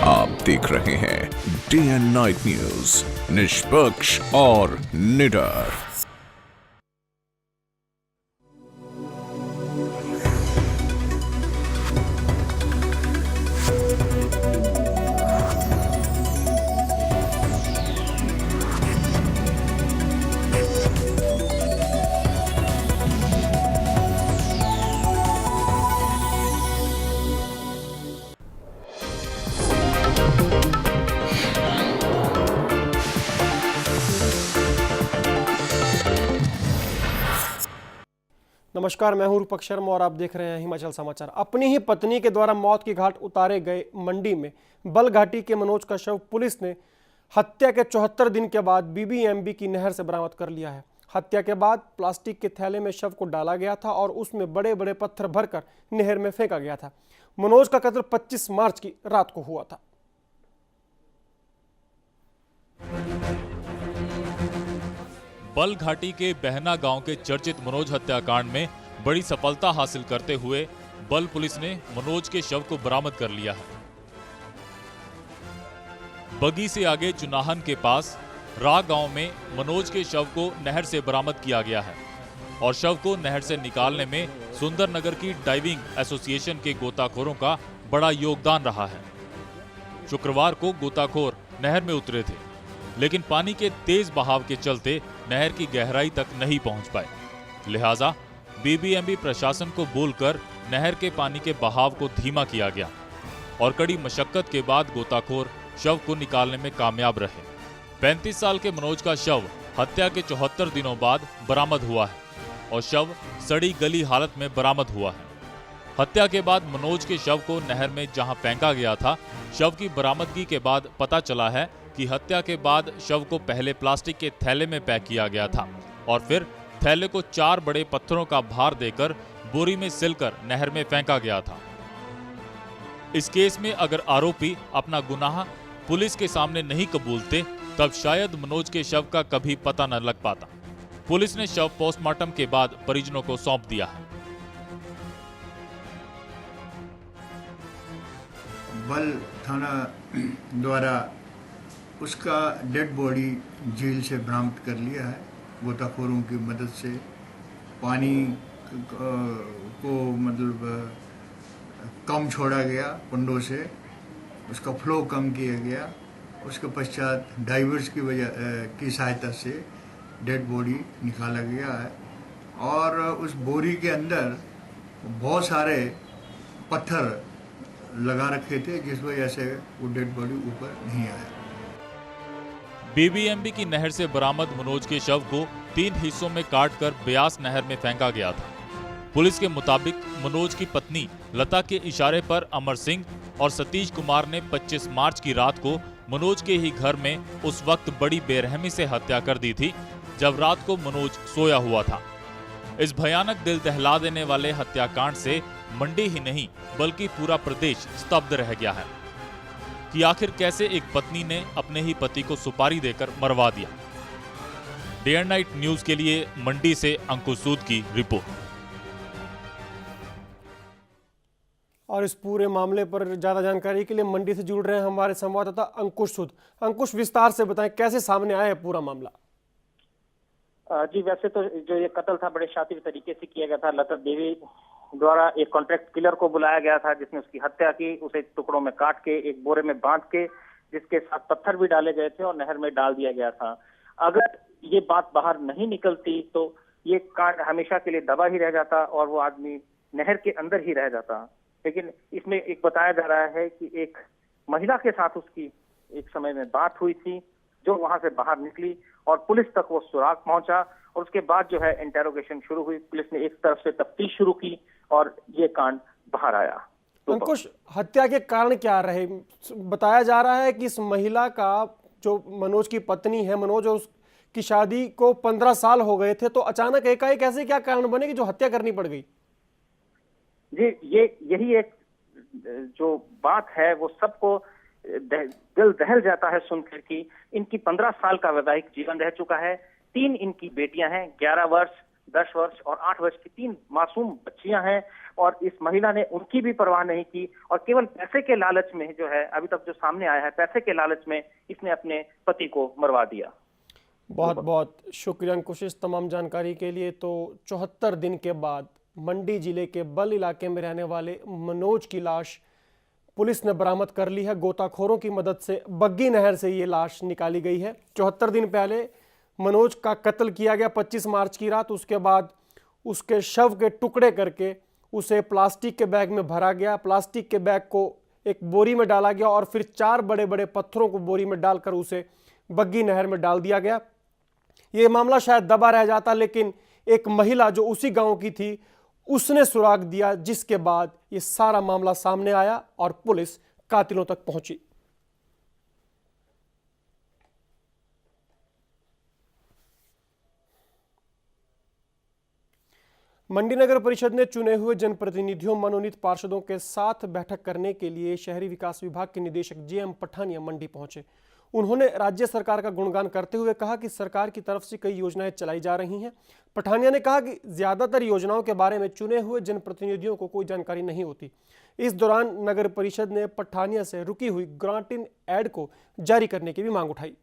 आप देख रहे हैं डे एंड नाइट न्यूज, निष्पक्ष और निडर। नमस्कार, मैं हूं रूपक शर्मा और आप देख रहे हैं हिमाचल समाचार। अपनी ही पत्नी के द्वारा मौत की घाट उतारे गए मंडी में बलघाटी के मनोज का शव पुलिस ने हत्या के 74 दिन के बाद बीबीएमबी की नहर से बरामद कर लिया है। हत्या के बाद प्लास्टिक के थैले में शव को डाला गया था और उसमें बड़े बड़े पत्थर भरकर नहर में फेंका गया था। मनोज का कत्ल 25 मार्च की रात को हुआ था। बलघाटी के बहना गांव के चर्चित मनोज हत्याकांड में बड़ी सफलता हासिल करते हुए बल पुलिस ने मनोज के शव को बरामद कर लिया है। बगी से आगे चुनाहन के पास रा गांव में मनोज के शव को नहर से बरामद किया गया है और शव को नहर से निकालने में सुंदरनगर की डाइविंग एसोसिएशन के गोताखोरों का बड़ा योगदान रहा है। शुक्रवार को गोताखोर नहर में उतरे थे, लेकिन पानी के तेज बहाव के चलते नहर की गहराई तक नहीं पहुंच पाए। लिहाजा बीबीएमबी प्रशासन को बोलकर नहर के पानी के बहाव को धीमा किया गया और कड़ी मशक्कत के बाद गोताखोर शव को निकालने में कामयाब रहे। 35 साल के मनोज का शव हत्या के 74 दिनों बाद बरामद हुआ है और शव सड़ी गली हालत में बरामद हुआ है। हत्या के बाद मनोज के शव को नहर में जहां फेंका गया था, शव की बरामदगी के बाद पता चला है कि हत्या के बाद शव को पहले प्लास्टिक के थैले में पैक किया गया था और फिर थैले को 4 बड़े पत्थरों का भार देकर बोरी में सिलकर नहर में फेंका गया था। इस केस में अगर आरोपी अपना गुनाह पुलिस के सामने नहीं कबूलते, तब शायद मनोज के शव का कभी पता न लग पाता। पुलिस ने शव पोस्टमार्टम के बाद परिजनों को सौंप दिया है। बल थाना द्वारा उसका डेड बॉडी झील से बरामद कर लिया है। गोताखोरों की मदद से पानी को मतलब कम छोड़ा गया, पंडों से उसका फ्लो कम किया गया। उसके पश्चात डाइवर्स की सहायता से डेड बॉडी निकाला गया है और उस बोरी के अंदर बहुत सारे पत्थर लगा रखे थे, जिस वजह से वो डेड बॉडी ऊपर नहीं आया। बीबीएमबी की नहर से बरामद मनोज के शव को 3 हिस्सों में काटकर ब्यास नहर में फेंका गया था। पुलिस के मुताबिक मनोज की पत्नी लता के इशारे पर अमर सिंह और सतीश कुमार ने 25 मार्च की रात को मनोज के ही घर में उस वक्त बड़ी बेरहमी से हत्या कर दी थी, जब रात को मनोज सोया हुआ था। इस भयानक दिल दहला देने वाले हत्याकांड से मंडी ही नहीं बल्कि पूरा प्रदेश स्तब्ध रह गया है कि आखिर कैसे एक पत्नी ने अपने ही पति को सुपारी देकर मरवा दिया। डे एंड नाइट न्यूज के लिए मंडी से अंकुश सूद की रिपोर्ट। और इस पूरे मामले पर ज्यादा जानकारी के लिए मंडी से जुड़ रहे हैं हमारे संवाददाता अंकुश सूद। अंकुश, विस्तार से बताएं कैसे सामने आया है पूरा मामला। जी, वैसे तो जो ये कत्ल था बड़े शातिर तरीके से किया गया था। लता देवी द्वारा एक कॉन्ट्रैक्ट किलर को बुलाया गया था, जिसने उसकी हत्या की। उसे टुकड़ों में काट के एक बोरे में बांध के, जिसके साथ पत्थर भी डाले गए थे और नहर में डाल दिया गया था। अगर ये बात बाहर नहीं निकलती तो ये कांड हमेशा के लिए दबा ही रह जाता और वो आदमी नहर के अंदर ही रह जाता। लेकिन इसमें एक बताया जा रहा है कि एक महिला के साथ उसकी एक समय में बात हुई थी, जो वहां से बाहर निकली और पुलिस तक वो सुराग पहुंचा और उसके बाद जो है इंटेरोगेशन शुरू हुई। पुलिस ने एक तरफ से तफ्तीश शुरू की और ये कांड बाहर आया। तो अंकुश, हत्या के कारण क्या रहे? बताया जा रहा है कि इस महिला का, जो मनोज की पत्नी है, मनोज और उसकी शादी को 15 साल हो गए थे, तो अचानक एकाएक ऐसे क्या कारण बने कि जो हत्या करनी पड़ गई? जी, यही एक जो बात है वो सबको दिल दहल जाता है सुनकर कि इनकी 15 साल का वैवाहिक जीवन रह चुका है। 3 इनकी बेटियां हैं, 11 वर्ष, 10 वर्ष और 8 वर्ष की 3 मासूम बच्चियां हैं और इस महिला ने उनकी भी परवाह नहीं की और केवल पैसे के लालच में जो है अभी तक जो सामने आया है, पैसे के लालच में इसने अपने पति को मरवा दिया। बहुत बहुत शुक्रिया अंकुश इस तमाम जानकारी के लिए। तो 74 दिन के बाद मंडी जिले के बल इलाके में रहने वाले मनोज की लाश पुलिस ने बरामद कर ली है। गोताखोरों की मदद से बग्गी नहर से ये लाश निकाली गई है। 74 दिन पहले मनोज का कत्ल किया गया 25 मार्च की रात। उसके बाद उसके शव के टुकड़े करके उसे प्लास्टिक के बैग में भरा गया। प्लास्टिक के बैग को एक बोरी में डाला गया और फिर 4 बड़े बड़े पत्थरों को बोरी में डालकर उसे बग्गी नहर में डाल दिया गया। ये मामला शायद दबा रह जाता, लेकिन एक महिला जो उसी गांव की थी उसने सुराग दिया, जिसके बाद ये सारा मामला सामने आया और पुलिस कातिलों तक पहुंची। मंडी नगर परिषद ने चुने हुए जनप्रतिनिधियों मनोनीत पार्षदों के साथ बैठक करने के लिए शहरी विकास विभाग के निदेशक जेएम पठानिया मंडी पहुंचे। उन्होंने राज्य सरकार का गुणगान करते हुए कहा कि सरकार की तरफ से कई योजनाएं चलाई जा रही हैं। पठानिया ने कहा कि ज्यादातर योजनाओं के बारे में चुने हुए जनप्रतिनिधियों को कोई जानकारी नहीं होती। इस दौरान नगर परिषद ने पठानिया से रुकी हुई ग्रांट इन एड को जारी करने की भी मांग उठाई।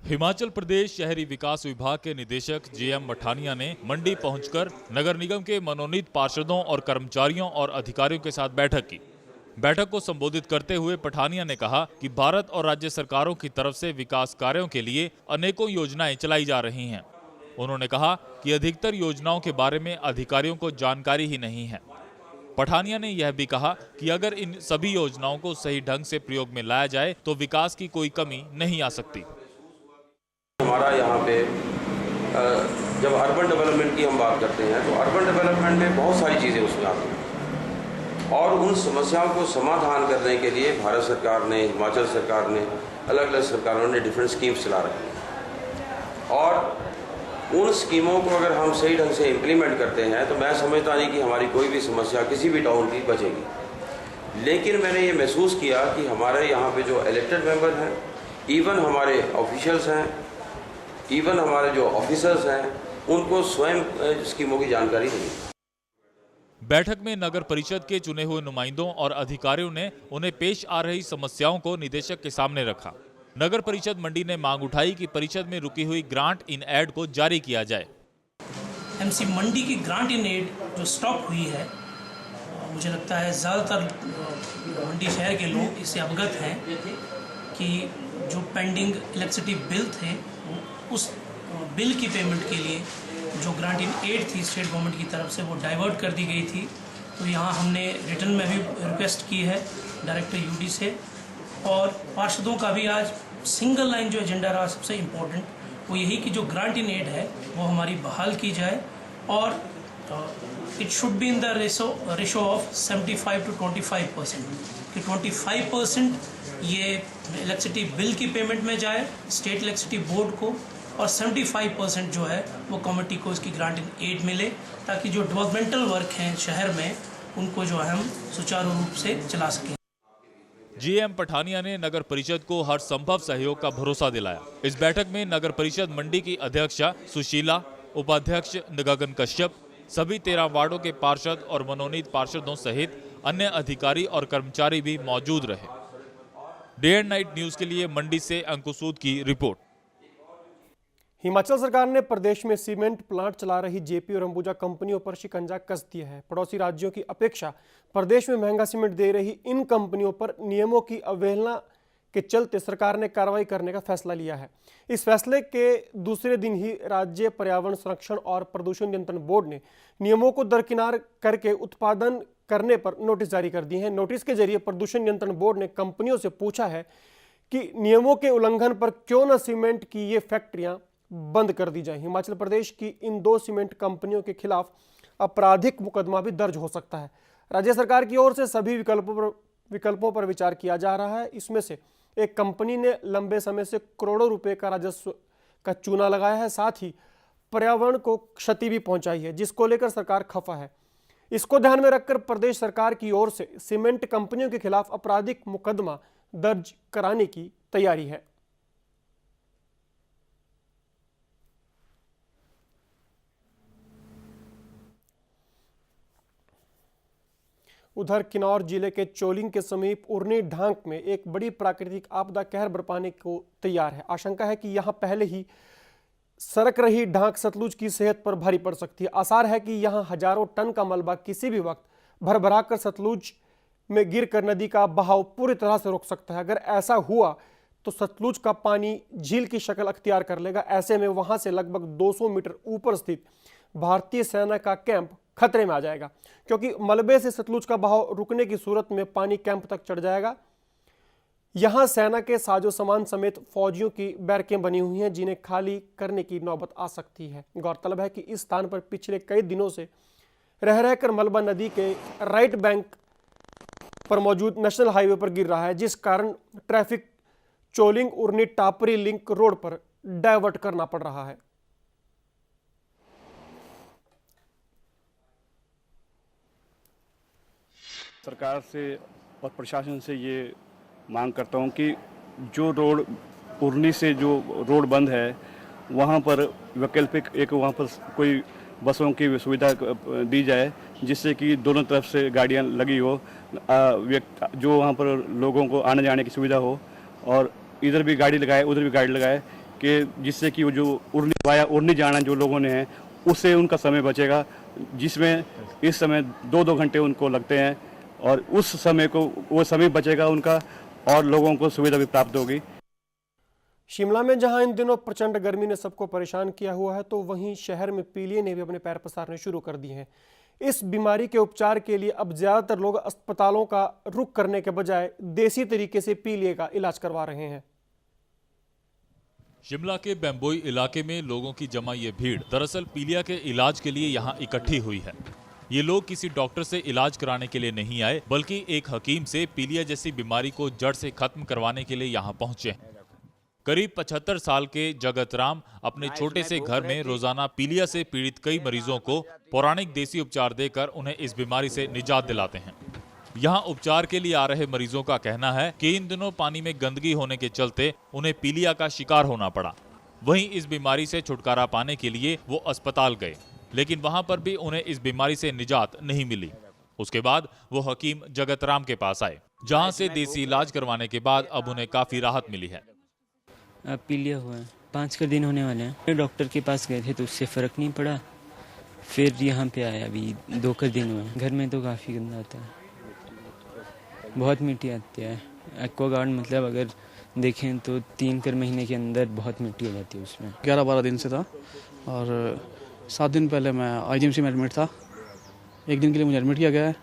हिमाचल प्रदेश शहरी विकास विभाग के निदेशक जेएम पठानिया ने मंडी पहुंचकर नगर निगम के मनोनीत पार्षदों और कर्मचारियों और अधिकारियों के साथ बैठक की। बैठक को संबोधित करते हुए पठानिया ने कहा कि भारत और राज्य सरकारों की तरफ से विकास कार्यों के लिए अनेकों योजनाएं चलाई जा रही हैं। उन्होंने कहा कि अधिकतर योजनाओं के बारे में अधिकारियों को जानकारी ही नहीं है। पठानिया ने यह भी कहा कि अगर इन सभी योजनाओं को सही ढंग से प्रयोग में लाया जाए तो विकास की कोई कमी नहीं आ सकती। हमारा यहाँ पे जब अर्बन डेवलपमेंट की हम बात करते हैं तो अर्बन डेवलपमेंट में बहुत सारी चीज़ें उसमें आती हैं और उन समस्याओं को समाधान करने के लिए भारत सरकार ने, हिमाचल सरकार ने, अलग अलग सरकारों ने डिफरेंट स्कीम्स चला रखी हैं और उन स्कीमों को अगर हम सही ढंग से इम्प्लीमेंट करते हैं तो मैं समझता नहीं कि हमारी कोई भी समस्या किसी भी टाउन की बचेगी। लेकिन मैंने ये महसूस किया कि हमारे यहाँ पे जो इलेक्टेड मेंबर हैं, इवन हमारे ऑफिशियल्स हैं, इवन हमारे जो ऑफिसर्स हैं, उनको स्वयं स्कीमों की जानकारी नहीं। बैठक में नगर परिषद के चुने हुए नुमाइंदों और अधिकारियों ने उन्हें पेश आ रही समस्याओं को निदेशक के सामने रखा। नगर परिषद मंडी ने मांग उठाई कि परिषद में रुकी हुई ग्रांट इन एड को जारी किया जाए। एमसी मंडी की ग्रांट इन एड जो स्टॉप हुई है, मुझे लगता है ज़्यादातर मंडी शहर के लोग इससे अवगत हैं कि जो पेंडिंग इलेक्ट्रिसिटी बिल थे उस बिल की पेमेंट के लिए जो ग्रांट इन एड थी स्टेट गवर्नमेंट की तरफ से वो डाइवर्ट कर दी गई थी। तो यहाँ हमने रिटर्न में भी रिक्वेस्ट की है डायरेक्टर यूडी से और पार्षदों का भी आज सिंगल लाइन जो एजेंडा रहा सबसे इम्पोर्टेंट वो यही कि जो ग्रांट इन एड है वो हमारी बहाल की जाए और it should be in the ratio of 75 to 25% कि 25% ये इलेक्ट्रिसिटी बिल की पेमेंट में जाए स्टेट इलेक्ट्रिसिटी बोर्ड को और 75% जो है वो कमेटी को इसकी ग्रांट इन एड मिले ताकि जो डेवलपमेंटल वर्क हैं शहर में उनको जो है हम सुचारू रूप से चला सकें। जेएम पठानिया ने नगर परिषद को हर संभव सहयोग का भरोसा दिलाया। इस बैठक में नगर परिषद मंडी की अध्यक्षा सुशीला, उपाध्यक्ष गगन कश्यप, सभी 13 वार्डों के पार्षद और मनोनीत पार्षदों सहित अन्य अधिकारी और कर्मचारी भी मौजूद रहे। डे एंड नाइट न्यूज के लिए मंडी से अंकुश सूद की रिपोर्ट। हिमाचल सरकार ने प्रदेश में सीमेंट प्लांट चला रही जेपी और अंबुजा कंपनियों पर शिकंजा कस दिया है। पड़ोसी राज्यों की अपेक्षा प्रदेश में महंगा सीमेंट दे रही इन कंपनियों पर नियमों की अवहेलना के चलते सरकार ने कार्रवाई करने का फैसला लिया है। इस फैसले के दूसरे दिन ही राज्य पर्यावरण संरक्षण और प्रदूषण नियंत्रण बोर्ड ने नियमों को दरकिनार करके उत्पादन करने पर नोटिस जारी कर दिए हैं। नोटिस के जरिए प्रदूषण नियंत्रण बोर्ड ने कंपनियों से पूछा है कि नियमों के उल्लंघन पर क्यों न सीमेंट की ये फैक्ट्रियां बंद कर दी जाए। हिमाचल प्रदेश की इन 2 सीमेंट कंपनियों के खिलाफ आपराधिक मुकदमा भी दर्ज हो सकता है। राज्य सरकार की ओर से सभी विकल्पों पर विचार किया जा रहा है। इसमें से एक कंपनी ने लंबे समय से करोड़ों रुपए का राजस्व का चूना लगाया है, साथ ही पर्यावरण को क्षति भी पहुंचाई है, जिसको लेकर सरकार खफा है। इसको ध्यान में रखकर प्रदेश सरकार की ओर से सीमेंट कंपनियों के खिलाफ आपराधिक मुकदमा दर्ज कराने की तैयारी है। उधर किन्नौर जिले के चोलिंग के समीप उरनी ढांक में एक बड़ी प्राकृतिक आपदा कहर बरपाने को तैयार है। आशंका है कि यहां पहले ही सरक रही ढांक सतलुज की सेहत पर भारी पड़ सकती है। आसार है कि यहां हजारों टन का मलबा किसी भी वक्त भरभरा कर सतलुज में गिरकर नदी का बहाव पूरी तरह से रोक सकता है। अगर ऐसा हुआ तो सतलुज का पानी झील की शक्ल अख्तियार कर लेगा। ऐसे में वहां से लगभग 200 मीटर ऊपर स्थित भारतीय सेना का कैंप खतरे में आ जाएगा, क्योंकि मलबे से सतलुज का बहाव रुकने की सूरत में पानी कैंप तक चढ़ जाएगा। यहां सेना के साजो सामान समेत फौजियों की बैरकें बनी हुई हैं, जिन्हें खाली करने की नौबत आ सकती है। गौरतलब है कि इस स्थान पर पिछले कई दिनों से रह रहकर मलबा नदी के राइट बैंक पर मौजूद नेशनल हाईवे पर गिर रहा है, जिस कारण ट्रैफिक चोलिंग उरनी टापरी लिंक रोड पर डायवर्ट करना पड़ रहा है। सरकार से और प्रशासन से ये मांग करता हूँ कि जो रोड उरनी से जो रोड बंद है वहाँ पर वैकल्पिक एक वहाँ पर कोई बसों की सुविधा दी जाए, जिससे कि दोनों तरफ से गाड़ियाँ लगी हो, जो वहाँ पर लोगों को आने जाने की सुविधा हो, और इधर भी गाड़ी लगाए उधर भी गाड़ी लगाए, कि जिससे कि वो जो उरनी वाया उरनी जाना जो लोगों ने है उससे उनका समय बचेगा, जिसमें इस समय 2-2 घंटे उनको लगते हैं, और उस समय को वो समय बचेगा उनका और लोगों को सुविधा भी प्राप्त होगी। शिमला में जहां इन दिनों प्रचंड गर्मी ने सबको परेशान किया हुआ है, तो वहीं शहर में पीलिया ने भी अपने पैर पसारने शुरू कर दिए हैं। इस बीमारी के उपचार के लिए अब ज्यादातर लोग अस्पतालों का रुख करने के बजाय देसी तरीके से पीलिया का इलाज करवा रहे हैं। शिमला के बेम्बोई इलाके में लोगों की जमा ये भीड़ दरअसल पीलिया के इलाज के लिए यहाँ इकट्ठी हुई है। ये लोग किसी डॉक्टर से इलाज कराने के लिए नहीं आए, बल्कि एक हकीम से पीलिया जैसी बीमारी को जड़ से खत्म करवाने के लिए यहाँ पहुंचे हैं। करीब 75 साल के जगत राम अपने छोटे से घर में रोजाना पीलिया से पीड़ित कई मरीजों को पौराणिक देसी उपचार देकर उन्हें इस बीमारी से निजात दिलाते हैं। यहाँ उपचार के लिए आ रहे मरीजों का कहना है कि इन दिनों पानी में गंदगी होने के चलते उन्हें पीलिया का शिकार होना पड़ा। वहीं इस बीमारी से छुटकारा पाने के लिए वो अस्पताल गए, लेकिन वहां पर भी उन्हें इस बीमारी से निजात नहीं मिली। उसके बाद वो हकीम जगत राम के पास आए, जहां से देसी इलाज करवाने के बाद अब उन्हें काफी राहत मिली है। पीलिया हुआ है, 5 दिन होने वाले हैं। डॉक्टर के पास गए थे तो उससे फर्क नहीं पड़ा, फिर यहाँ पे आया, अभी 2 दिन हुए। घर में तो काफी गंदा आता है, बहुत मिट्टी आती है। एक्वागार्ड मतलब अगर देखें तो 3 महीने के अंदर बहुत मिट्टी हो जाती है उसमें। 11-12 दिन से था और 7 दिन पहले मैं IGMC में एडमिट था। 1 दिन के लिए मुझे एडमिट किया गया है,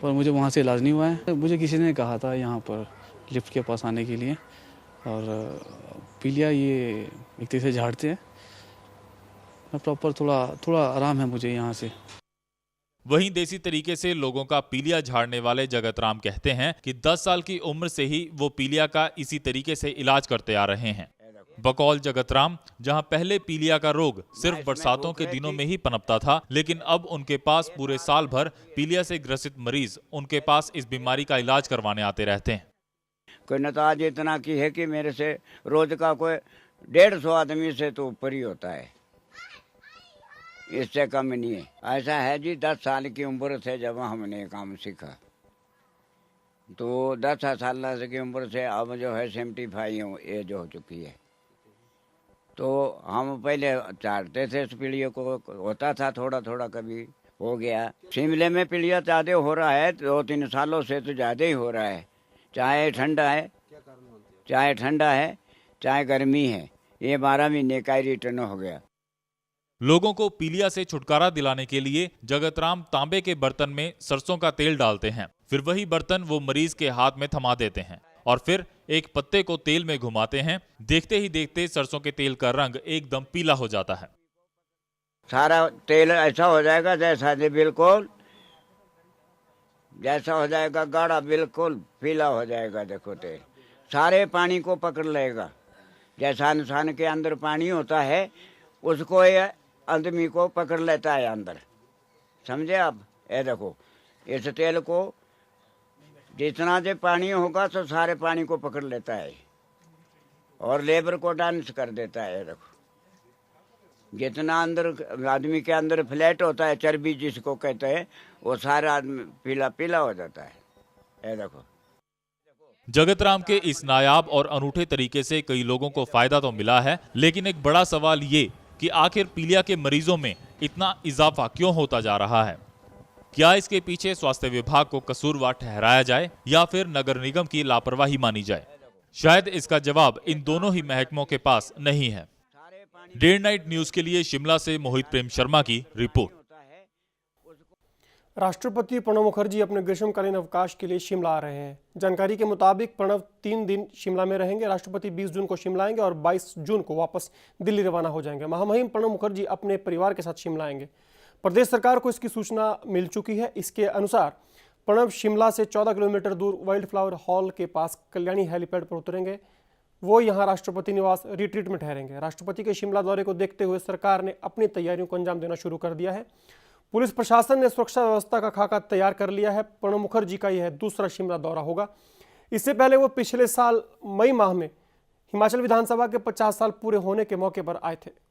पर मुझे वहाँ से इलाज नहीं हुआ है। मुझे किसी ने कहा था यहाँ पर लिफ्ट के पास आने के लिए, और पीलिया ये एक तरह से झाड़ते हैं। प्रॉपर थोड़ा आराम है मुझे यहाँ से। वहीं देसी तरीके से लोगों का पीलिया झाड़ने वाले जगत राम कहते हैं कि 10 साल की उम्र से ही वो पीलिया का इसी तरीके से इलाज करते आ रहे हैं। बकौल जगत राम, जहां पहले पीलिया का रोग सिर्फ बरसातों के दिनों में ही पनपता था, लेकिन अब उनके पास पूरे साल भर पीलिया से ग्रसित मरीज उनके पास इस बीमारी का इलाज करवाने आते रहते हैं। कोई न तो आज इतना की है कि मेरे से रोज का कोई 150 आदमी से तो ऊपर ही होता है, इससे कम नहीं है। ऐसा है जी, 10 साल की उम्र से जब हमने काम सीखा, तो 10 साल की उम्र से अब जो है 75 एज हो चुकी है। तो हम पहले चाटते थे इस पीलिया को, होता था थोड़ा थोड़ा, कभी हो गया। शिमले में पीलिया ज़्यादा हो रहा है, 2-3 सालों से तो ज़्यादा ही हो रहा है। चाहे ठंडा है चाहे गर्मी है, ये 12 महीने का ही रिटर्न हो गया। लोगों को पीलिया से छुटकारा दिलाने के लिए जगत राम तांबे के बर्तन में सरसों का तेल डालते हैं, फिर वही बर्तन वो मरीज के हाथ में थमा देते हैं और फिर एक पत्ते को तेल में घुमाते हैं। देखते ही देखते सरसों के तेल का रंग एकदम पीला हो जाता है। सारा तेल ऐसा हो जाएगा जैसा बिल्कुल जैसा हो जाएगा गाढ़ा, बिल्कुल पीला हो जाएगा। देखो तेल सारे पानी को पकड़ लेगा। जैसा इंसान के अंदर पानी होता है, उसको ये आदमी को पकड़ लेता है अंदर, समझे आप। ये देखो, इस तेल को जितना जो पानी होगा तो सारे पानी को पकड़ लेता है और लेबर को डांस कर देता है। देखो जितना अंदर आदमी के अंदर फ्लैट होता है, चर्बी जिसको कहते हैं, वो सारा आदमी पीला पीला हो जाता है। ये देखो, जगतराम के इस नायाब और अनूठे तरीके से कई लोगों को फायदा तो मिला है, लेकिन एक बड़ा सवाल ये कि आखिर पीलिया के मरीजों में इतना इजाफा क्यों होता जा रहा है। क्या इसके पीछे स्वास्थ्य विभाग को कसूरवार ठहराया जाए या फिर नगर निगम की लापरवाही मानी जाए? शायद इसका जवाब इन दोनों ही महकमों के पास नहीं है। डे एंड नाइट न्यूज के लिए शिमला से मोहित प्रेम शर्मा की रिपोर्ट। राष्ट्रपति प्रणब मुखर्जी अपने ग्रीष्मकालीन अवकाश के लिए शिमला आ रहे हैं। जानकारी के मुताबिक प्रणब 3 दिन शिमला में रहेंगे। राष्ट्रपति 20 जून को शिमला आएंगे और 22 जून को वापस दिल्ली रवाना हो जाएंगे। महामहिम प्रणब मुखर्जी अपने परिवार के साथ शिमला आएंगे। प्रदेश सरकार को इसकी सूचना मिल चुकी है। इसके अनुसार प्रणब शिमला से 14 किलोमीटर दूर वाइल्ड फ्लावर हॉल के पास कल्याणी हेलीपैड पर उतरेंगे। वो यहां राष्ट्रपति निवास रिट्रीट में ठहरेंगे। राष्ट्रपति के शिमला दौरे को देखते हुए सरकार ने अपनी तैयारियों को अंजाम देना शुरू कर दिया है। पुलिस प्रशासन ने सुरक्षा व्यवस्था का खाका तैयार कर लिया है। प्रणब मुखर्जी का यह दूसरा शिमला दौरा होगा। इससे पहले वो पिछले साल मई माह में हिमाचल विधानसभा के 50 साल पूरे होने के मौके पर आए थे।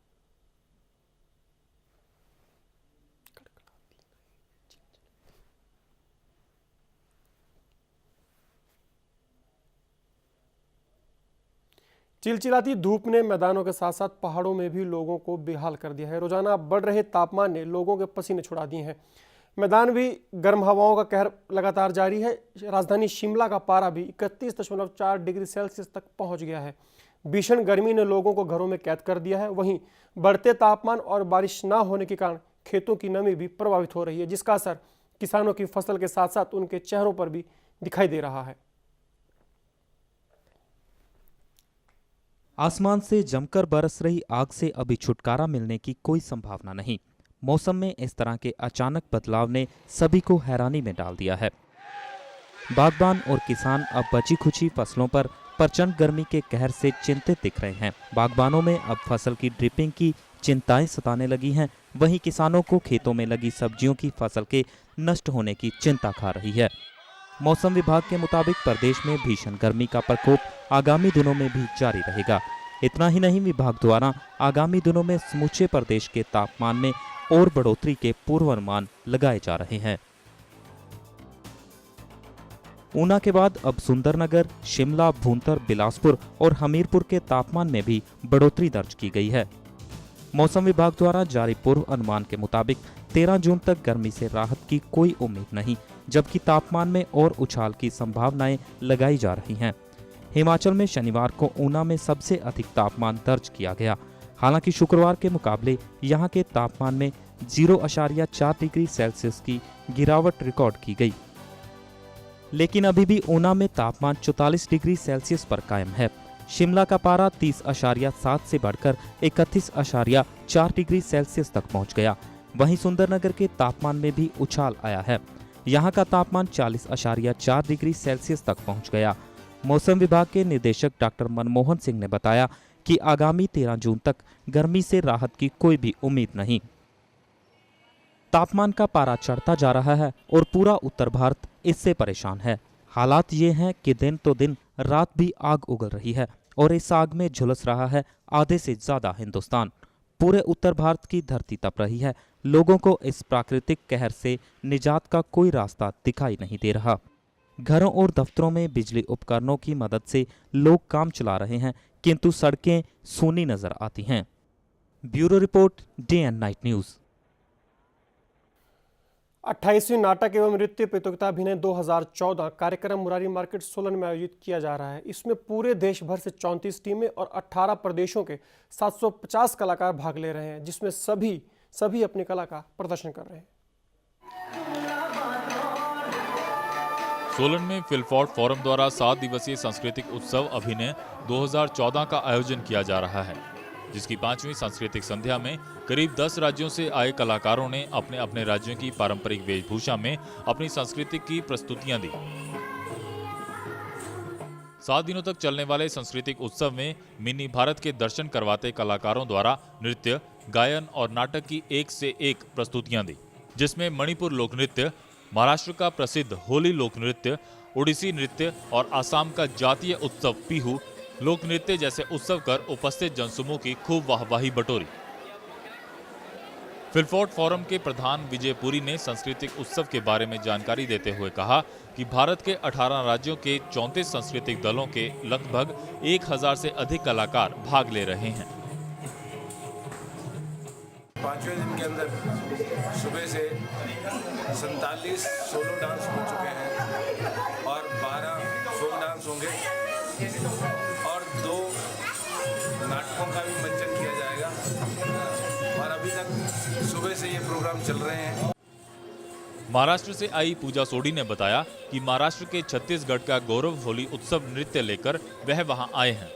चिलचिलाती धूप ने मैदानों के साथ साथ पहाड़ों में भी लोगों को बेहाल कर दिया है। रोजाना बढ़ रहे तापमान ने लोगों के पसीने छुड़ा दिए हैं। मैदान भी गर्म हवाओं का कहर लगातार जारी है। राजधानी शिमला का पारा भी 31.4 डिग्री सेल्सियस तक पहुंच गया है। भीषण गर्मी ने लोगों को घरों में कैद कर दिया है। वहीं बढ़ते तापमान और बारिश न होने के कारण खेतों की नमी भी प्रभावित हो रही है, जिसका असर किसानों की फसल के साथ साथ उनके चेहरों पर भी दिखाई दे रहा है। आसमान से जमकर बरस रही आग से अभी छुटकारा मिलने की कोई संभावना नहीं। मौसम में इस तरह के अचानक बदलाव ने सभी को हैरानी में डाल दिया है। बागबान और किसान अब बची खुची फसलों पर प्रचंड गर्मी के कहर से चिंतित दिख रहे हैं। बागबानों में अब फसल की ड्रिपिंग की चिंताएं सताने लगी हैं। वहीं किसानों को खेतों में लगी सब्जियों की फसल के नष्ट होने की चिंता खा रही है। मौसम विभाग के मुताबिक प्रदेश में भीषण गर्मी का प्रकोप आगामी दिनों में भी जारी रहेगा। इतना ही नहीं, विभाग द्वारा आगामी दिनों में समूचे प्रदेश के तापमान में और बढ़ोतरी के पूर्वानुमान लगाए जा रहे हैं। ऊना के बाद अब सुंदरनगर, शिमला, भूंतर, बिलासपुर और हमीरपुर के तापमान में भी बढ़ोतरी दर्ज की गई है। मौसम विभाग द्वारा जारी पूर्व अनुमान के मुताबिक 13 जून तक गर्मी से राहत की कोई उम्मीद नहीं, जबकि तापमान में और उछाल की संभावनाएं लगाई जा रही हैं। हिमाचल में शनिवार को ऊना में सबसे अधिक तापमान दर्ज किया गया। हालांकि शुक्रवार के मुकाबले यहां के तापमान में 0.4 डिग्री सेल्सियस की गिरावट रिकॉर्ड की गई, लेकिन अभी भी ऊना में तापमान 44 डिग्री सेल्सियस पर कायम है। शिमला का पारा 30.7 से बढ़कर 31.4 डिग्री सेल्सियस तक पहुंच गया। वहीं सुंदरनगर के तापमान में भी उछाल आया है। यहां का तापमान 40.4 डिग्री सेल्सियस तक पहुंच गया। मौसम विभाग के निदेशक डॉक्टर मनमोहन सिंह ने बताया कि आगामी 13 जून तक गर्मी से राहत की कोई भी उम्मीद नहीं। तापमान का पारा चढ़ता जा रहा है और पूरा उत्तर भारत इससे परेशान है। हालात ये हैं कि दिन तो दिन रात भी आग उगल रही है और इस आग में झुलस रहा है आधे से ज्यादा हिंदुस्तान। पूरे उत्तर भारत की धरती तप रही है। लोगों को इस प्राकृतिक कहर से निजात का कोई रास्ता दिखाई नहीं दे रहा। घरों और दफ्तरों में बिजली उपकरणों की मदद से लोग काम चला रहे हैं, किंतु सड़कें सूनी नजर आती हैं। Bureau report, day and night news. 28वीं नाटक एवं नृत्य प्रतियोगिता अभिनय 2014 कार्यक्रम मुरारी मार्केट सोलन में आयोजित किया जा रहा है। इसमें पूरे देश भर से 34 टीमें और 18 प्रदेशों के 750 कलाकार भाग ले रहे हैं, जिसमें सभी अपनी कला का प्रदर्शन कर रहे हैं। सोलन में फिलफॉर्ड फोरम द्वारा 7 दिवसीय सांस्कृतिक उत्सव अभिनय 2014 का आयोजन किया जा रहा है, जिसकी 5वीं सांस्कृतिक संध्या में करीब 10 राज्यों से आए कलाकारों ने अपने अपने राज्यों की पारंपरिक वेशभूषा में अपनी संस्कृति की प्रस्तुतियां दी। 7 दिनों तक चलने वाले सांस्कृतिक उत्सव में मिनी भारत के दर्शन करवाते कलाकारों द्वारा नृत्य, गायन और नाटक की एक से एक प्रस्तुतियां दी, जिसमें मणिपुर लोक नृत्य, महाराष्ट्र का प्रसिद्ध होली लोक नृत्य, ओडिसी नृत्य और आसाम का जातीय उत्सव पिहू लोक नृत्य जैसे उत्सव कर उपस्थित जनसमूह की खूब वाहवाही बटोरी। फिलफोर्ट फोरम के प्रधान विजय पुरी ने सांस्कृतिक उत्सव के बारे में जानकारी देते हुए कहा कि भारत के 18 राज्यों के 34 सांस्कृतिक दलों के लगभग 1000 से अधिक कलाकार भाग ले रहे हैं। 5वें दिन के अंदर सुबह से 47 सोलो डांस हो चुके हैं और 12 फोक डांस होंगे और 2 नाटकों का भी मंचन किया जाएगा और अभी तक सुबह से ये प्रोग्राम चल रहे हैं। महाराष्ट्र से आई पूजा सोडी ने बताया कि महाराष्ट्र के छत्तीसगढ़ का गौरव होली उत्सव नृत्य लेकर वह वहां आए हैं।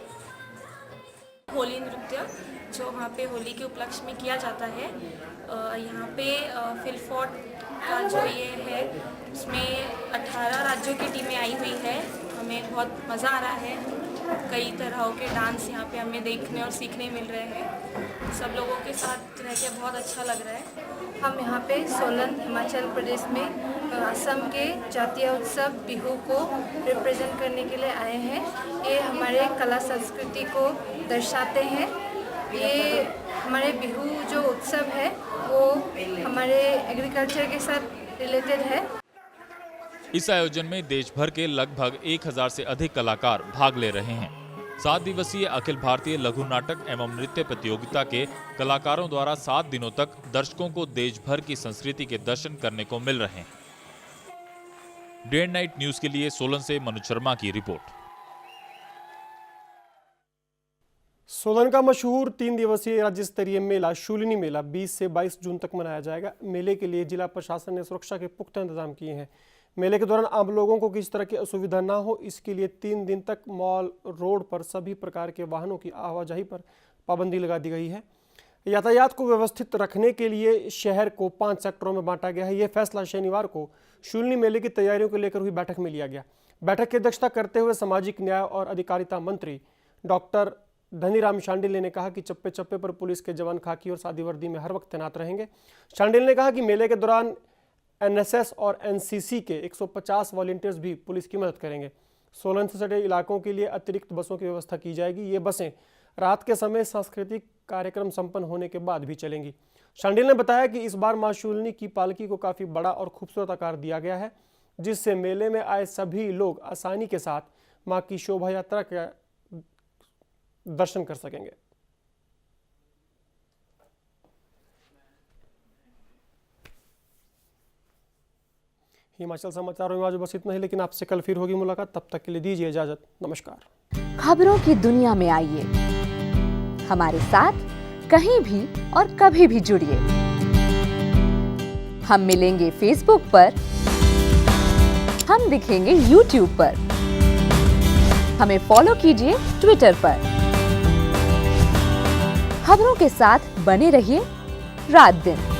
होली नृत्य जो वहाँ पे होली के उपलक्ष्य में किया जाता है, यहाँ पे फिलफोर्ट का जो ये है उसमें 18 राज्यों की टीमें आई हुई है। हमें बहुत मज़ा आ रहा है। कई तरह के डांस यहाँ पे हमें देखने और सीखने मिल रहे हैं। सब लोगों के साथ रह के बहुत अच्छा लग रहा है। हम यहाँ पे सोलन हिमाचल प्रदेश में असम के जातीय उत्सव बिहू को रिप्रेजेंट करने के लिए आए हैं। ये हमारे कला संस्कृति को दर्शाते हैं। ये हमारे बिहू जो उत्सव है वो हमारे एग्रीकल्चर के साथ रिलेटेड है। इस आयोजन में देश भर के लगभग 1000 से अधिक कलाकार भाग ले रहे हैं। 7 दिवसीय अखिल भारतीय लघु नाटक एवं नृत्य प्रतियोगिता के कलाकारों द्वारा 7 दिनों तक दर्शकों को देश भर की संस्कृति के दर्शन करने को मिल रहे हैं। डे एंड नाइट न्यूज के लिए सोलन से मनोज शर्मा की रिपोर्ट। सोलन का मशहूर 3 दिवसीय राज्य स्तरीय मेला शूलिनी मेला 20 से 22 जून तक मनाया जाएगा। मेले के लिए जिला प्रशासन ने सुरक्षा के पुख्ता इंतजाम किए हैं। मेले के दौरान आम लोगों को किसी तरह की असुविधा ना हो, इसके लिए 3 दिन तक मॉल रोड पर सभी प्रकार के वाहनों की आवाजाही पर पाबंदी लगा दी गई है। यातायात को व्यवस्थित रखने के लिए शहर को 5 सेक्टरों में बांटा गया है। यह फैसला शनिवार को शूलिनी मेले की तैयारियों को लेकर हुई बैठक में लिया गया। बैठक की अध्यक्षता करते हुए सामाजिक न्याय और अधिकारिता मंत्री डॉक्टर धनीराम शांडिल्य ने कहा कि चप्पे चप्पे पर पुलिस के जवान खाकी और सादी वर्दी में हर वक्त तैनात रहेंगे। शांडिल्य ने कहा कि मेले के दौरान एनएसएस और एनसीसी के 150 वॉलंटियर्स भी पुलिस की मदद करेंगे। सोलन से सटे इलाकों के लिए अतिरिक्त बसों की व्यवस्था की जाएगी। ये बसें रात के समय सांस्कृतिक कार्यक्रम संपन्न होने के बाद भी चलेंगी। शांडिल्य ने बताया कि इस बार मां शूलिनी की पालकी को काफ़ी बड़ा और खूबसूरत आकार दिया गया है, जिससे मेले में आए सभी लोग आसानी के साथ मां की शोभा यात्रा का दर्शन कर सकेंगे। हिमाचल समाचारों में आज बस इतना ही, लेकिन आपसे कल फिर होगी मुलाकात। तब तक के लिए दीजिए इजाजत। नमस्कार। खबरों की दुनिया में आइए, हमारे साथ कहीं भी और कभी भी जुड़िए। हम मिलेंगे फेसबुक पर, हम दिखेंगे यूट्यूब पर, हमें फॉलो कीजिए ट्विटर पर। खबरों के साथ बने रहिए रात दिन।